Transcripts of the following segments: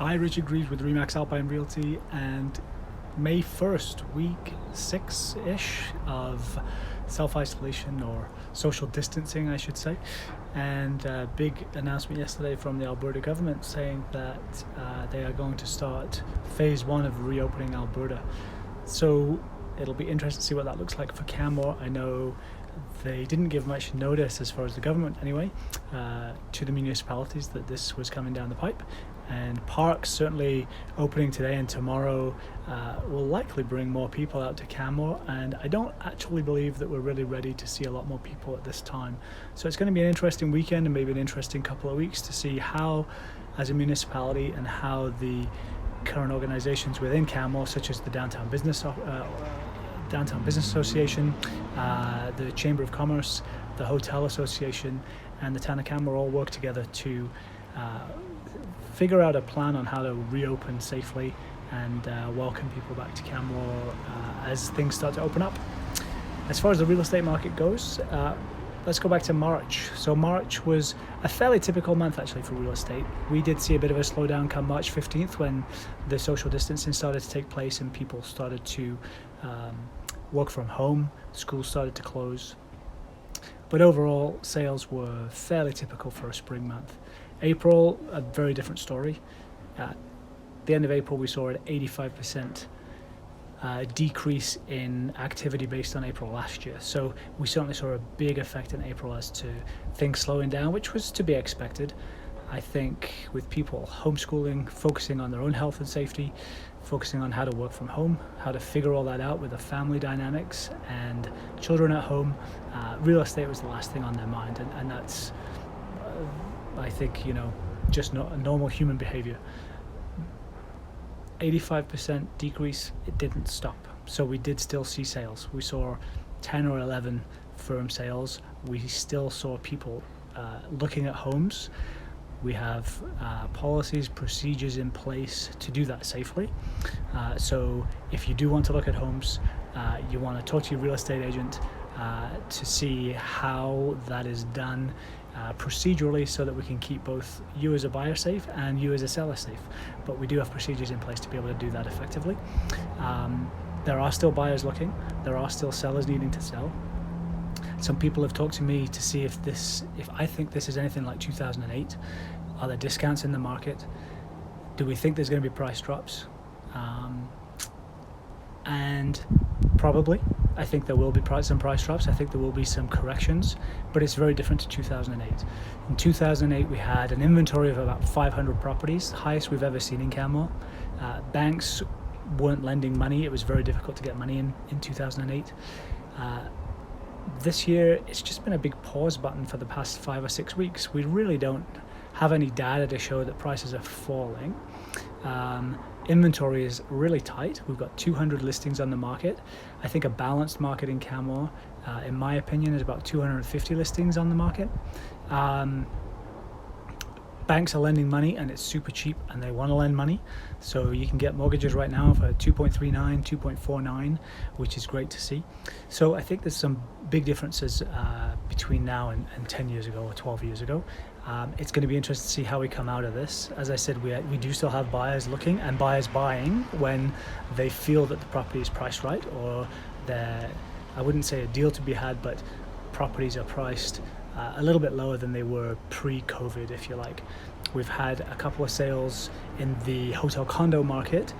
I, Richard Greaves with Remax Alpine Realty, and May 1st, week 6-ish of self-isolation or social distancing, I should say. And a big announcement yesterday from the Alberta government saying that they are going to start phase 1 of reopening Alberta. So it'll be interesting to see what that looks like for Canmore. I know they didn't give much notice, as far as the government anyway, to the municipalities that this was coming down the pipe. And parks certainly opening today and tomorrow will likely bring more people out to Canmore, and I don't actually believe that we're really ready to see a lot more people at this time. So it's going to be an interesting weekend and maybe an interesting couple of weeks to see how, as a municipality, and how the current organizations within Canmore, such as the Downtown Business Association, the Chamber of Commerce, the Hotel Association, and the Town of Canmore all work together to figure out a plan on how to reopen safely and welcome people back to Canmore as things start to open up. As far as the real estate market goes, let's go back to March. So March was a fairly typical month actually for real estate. We did see a bit of a slowdown come March 15th when the social distancing started to take place and people started to work from home, schools started to close. But overall, sales were fairly typical for a spring month. April, a very different story. At the end of April, we saw an 85% decrease in activity based on April last year. So we certainly saw a big effect in April as to things slowing down, which was to be expected. I think with people homeschooling, focusing on their own health and safety, focusing on how to work from home, how to figure all that out with the family dynamics and children at home, real estate was the last thing on their mind, and that's I think, just not normal human behavior. 85% decrease, it didn't stop. So we did still see sales. We saw 10 or 11 firm sales. We still saw people looking at homes. We have policies, procedures in place to do that safely. So if you do want to look at homes, you want to talk to your real estate agent to see how that is done procedurally, so that we can keep both you as a buyer safe and you as a seller safe. But we do have procedures in place to be able to do that effectively. There are still buyers looking. There are still sellers needing to sell. Some people have talked to me to see if I think this is anything like 2008. Are there discounts in the market? Do we think there's going to be price drops? And probably. I think there will be some price drops. I think there will be some corrections, but it's very different to 2008. In 2008, we had an inventory of about 500 properties, the highest we've ever seen in Canmore. Banks weren't lending money. It was very difficult to get money in 2008. This year, it's just been a big pause button for the past 5 or 6 weeks. We really don't have any data to show that prices are falling. Inventory is really tight. We've got 200 listings on the market. I think a balanced market in Canmore, in my opinion, is about 250 listings on the market. Banks are lending money and it's super cheap and they want to lend money. So you can get mortgages right now for 2.39, 2.49, which is great to see. So I think there's some big differences between now and 10 years ago or 12 years ago. It's going to be interesting to see how we come out of this. As I said, we do still have buyers looking and buyers buying when they feel that the property is priced right, or I wouldn't say a deal to be had, but properties are priced a little bit lower than they were pre-COVID, if you like. We've had a couple of sales in the hotel condo market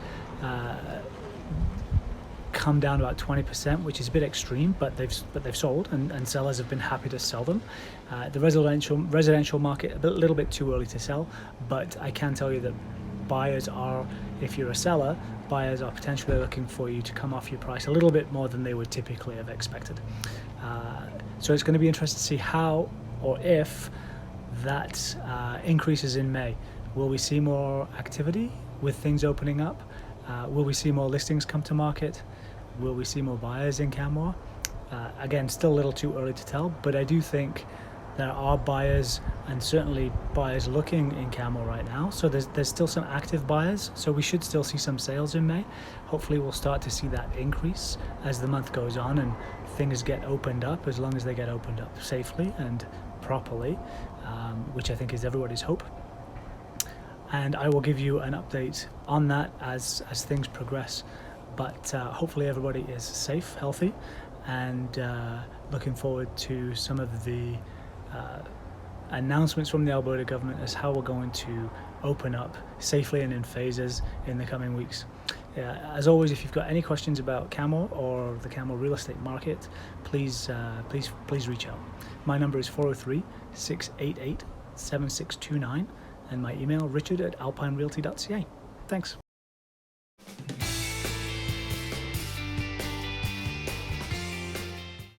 come down about 20%, which is a bit extreme, but they've sold, and sellers have been happy to sell them. The residential market, a little bit too early to sell, but I can tell you that buyers are, if you're a seller, buyers are potentially looking for you to come off your price a little bit more than they would typically have expected. So it's going to be interesting to see how or if that increases in May. Will we see more activity with things opening up? Will we see more listings come to market? Will we see more buyers in Canmore? Again, still a little too early to tell, but I do think there are buyers, and certainly buyers looking in Canmore right now. So there's still some active buyers, so we should still see some sales in May. Hopefully we'll start to see that increase as the month goes on and things get opened up, as long as they get opened up safely and properly, which I think is everybody's hope. and I will give you an update on that as things progress. But hopefully everybody is safe, healthy, and looking forward to some of the announcements from the Alberta government as how we're going to open up safely and in phases in the coming weeks. As always, if you've got any questions about Canmore or the Canmore real estate market, please reach out. My number is 403-688-7629, and my email richard@alpinerealty.ca. Thanks.